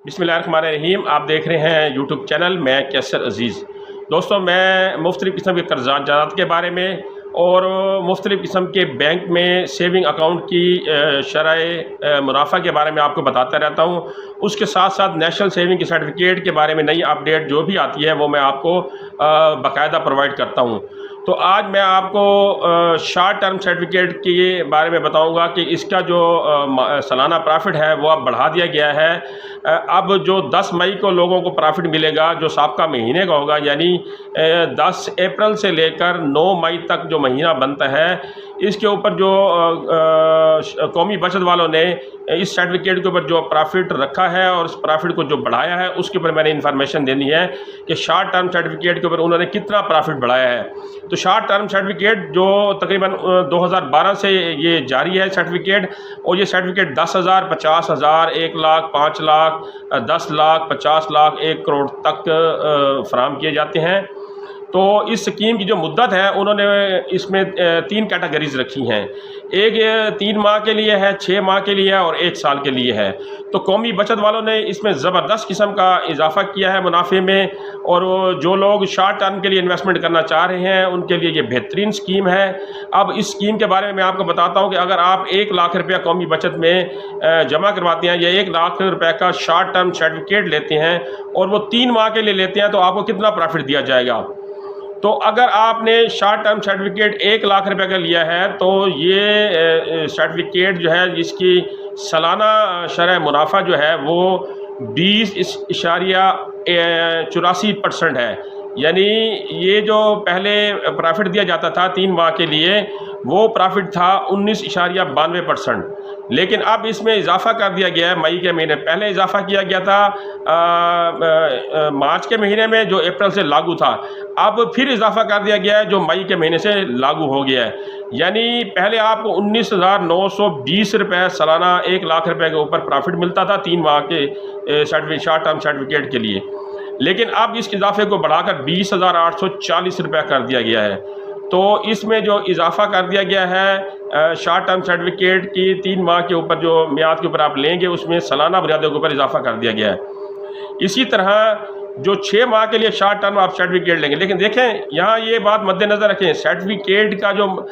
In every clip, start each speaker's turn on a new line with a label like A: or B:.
A: बिस्मिल्लाहिर्रहमानिर्रहीम। आप देख रहे हैं यूट्यूब चैनल मैं कैसर अजीज़। दोस्तों, मैं मुख्तलिफ़ किस्म के कर्ज़ात जायदाद के बारे में और मुख्तलिफ़ किस्म के बैंक में सेविंग अकाउंट की शरह मुनाफा के बारे में आपको बताता रहता हूँ। उसके साथ साथ नेशनल सेविंग के सर्टिफिकेट के बारे में नई अपडेट जो भी आती है वो मैं आपको बाकायदा प्रोवाइड करता हूँ। तो आज मैं आपको शॉर्ट टर्म सर्टिफिकेट के बारे में बताऊंगा कि इसका जो सालाना प्रॉफिट है वो अब बढ़ा दिया गया है। अब जो 10 मई को लोगों को प्रॉफिट मिलेगा जो साबका महीने का होगा, यानी 10 अप्रैल से लेकर 9 मई तक जो महीना बनता है, इसके ऊपर जो कौमी बचत वालों ने इस सर्टिफिकेट के ऊपर जो प्रॉफिट रखा है और उस प्रॉफिट को जो बढ़ाया है उसके ऊपर मैंने इन्फॉर्मेशन देनी है कि शॉर्ट टर्म सर्टिफिकेट के ऊपर उन्होंने कितना प्रॉफिट बढ़ाया है। तो शॉर्ट टर्म सर्टिफिकेट जो तकरीबन 2012 से ये जारी है सर्टिफिकेट, और ये सर्टिफिकेट 10,000, 50,000, 1 लाख, 5 लाख, 10 लाख, 50 लाख, 1 करोड़ तक फराहम किए जाते हैं। तो इस स्कीम की जो मुद्दत है उन्होंने इसमें 3 कैटेगरीज रखी हैं। एक 3 माह के लिए है, 6 माह के लिए है और 1 साल के लिए है। तो कौमी बचत वालों ने इसमें ज़बरदस्त किस्म का इजाफा किया है मुनाफे में, और जो लोग शॉर्ट टर्म के लिए इन्वेस्टमेंट करना चाह रहे हैं उनके लिए ये बेहतरीन स्कीम है। अब इस स्कीम के बारे में मैं आपको बताता हूँ कि अगर आप 1 लाख रुपया कौमी बचत में जमा करवाते हैं या 1 लाख रुपये का शॉर्ट टर्म सर्टिफिकेट लेते हैं और वो 3 माह के लिए लेते हैं तो आपको कितना प्रॉफिट दिया जाएगा। तो अगर आपने शॉर्ट टर्म सर्टिफिकेट 1 लाख रुपए का लिया है तो ये सर्टिफिकेट जो है जिसकी सालाना शरह मुनाफा जो है वो 20.84% है। यानी ये जो पहले प्रॉफिट दिया जाता था 3 माह के लिए वो प्रॉफिट था 19.92%, लेकिन अब इसमें इजाफा कर दिया गया है मई के महीने। पहले इजाफा किया गया था मार्च के महीने में जो अप्रैल से लागू था, अब फिर इजाफा कर दिया गया है जो मई के महीने से लागू हो गया है। यानी पहले आपको 19,920 रुपये सालाना 1 लाख रुपए के ऊपर प्रॉफिट मिलता था 3 माह के शॉर्ट टर्म सर्टिफिकेट के लिए, लेकिन अब इस इजाफे को बढ़ाकर 20,840 रुपये कर दिया गया है। तो इसमें जो इजाफा कर दिया गया है शॉर्ट टर्म सर्टिफिकेट की 3 माह के ऊपर जो मियाद के ऊपर आप लेंगे उसमें सालाना बुनियादों के ऊपर इजाफा कर दिया गया है। इसी तरह जो 6 माह के लिए शॉर्ट टर्म आप सर्टिफिकेट लेंगे, लेकिन देखें यहाँ ये बात मद्देनज़र रखें, सर्टिफिकेट का जो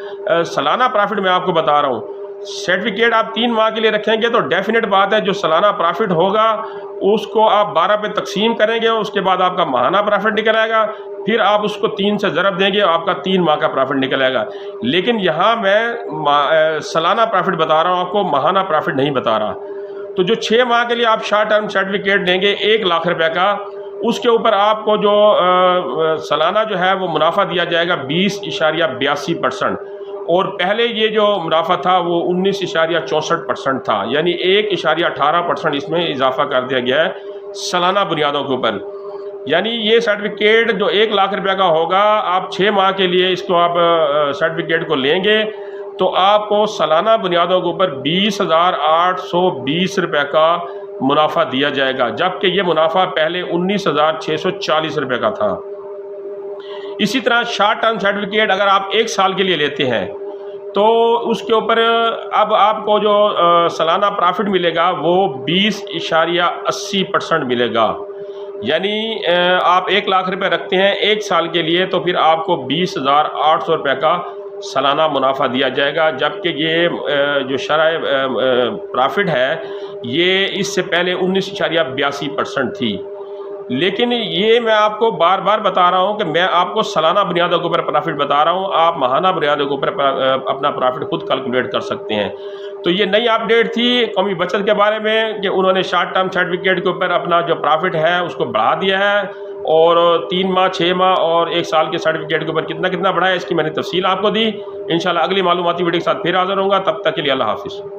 A: सालाना प्रॉफिट मैं आपको बता रहा हूँ, सर्टिफिकेट आप 3 माह के लिए रखेंगे तो डेफिनेट बात है जो सालाना प्रॉफिट होगा उसको आप 12 पे तकसीम करेंगे, उसके बाद आपका माहाना प्रॉफिट निकल आएगा, फिर आप उसको 3 से ज़रब देंगे, आपका 3 माह का प्रॉफिट निकल आएगा। लेकिन यहाँ मैं सालाना प्रॉफिट बता रहा हूँ, आपको माहाना प्रॉफिट नहीं बता रहा। तो जो 6 माह के लिए आप शॉर्ट टर्म सर्टिफिकेट लेंगे 1 लाख रुपये का, उसके ऊपर आपको जो सालाना जो है वो मुनाफा दिया जाएगा 20.82%, और पहले ये जो मुनाफा था वो 19.64% था, यानी 1.18% इसमें इजाफा कर दिया गया है सालाना बुनियादों के ऊपर। यानी ये सर्टिफिकेट जो 1 लाख रुपये का होगा, आप 6 माह के लिए इसको आप सर्टिफिकेट को लेंगे तो आपको सालाना बुनियादों के ऊपर 20,820 रुपये का मुनाफा दिया जाएगा, जबकि ये मुनाफा पहले 19,640 रुपये का था। इसी तरह शॉर्ट टर्म सर्टिफिकेट अगर आप 1 साल के लिए लेते हैं तो उसके ऊपर अब आपको जो सालाना प्रॉफिट मिलेगा वो 20.80% मिलेगा। यानी आप 1 लाख रुपए रखते हैं 1 साल के लिए तो फिर आपको 20,800 रुपये का सालाना मुनाफा दिया जाएगा, जबकि ये जो शरह प्रॉफिट है ये इससे पहले 19.82% थी। लेकिन ये मैं आपको बार बार बता रहा हूँ कि मैं आपको सालाना बुनियादों के ऊपर प्रॉफिट बता रहा हूँ, आप माहाना बुनियादों के ऊपर अपना प्रॉफिट खुद कैलकुलेट कर सकते हैं। तो ये नई अपडेट थी कौमी बचत के बारे में कि उन्होंने शॉर्ट टर्म सर्टिफिकेट के ऊपर अपना जो प्रॉफिट है उसको बढ़ा दिया है, और 3 माह, 6 माह और 1 साल के सर्टिफिकेट के ऊपर कितना कितना बढ़ाया इसकी मैंने तफसील आपको दी। इंशाल्लाह अगली मालूमाती वीडियो के साथ फिर हाज़िर होऊंगा, तब तक के लिए अल्लाह हाफिज़।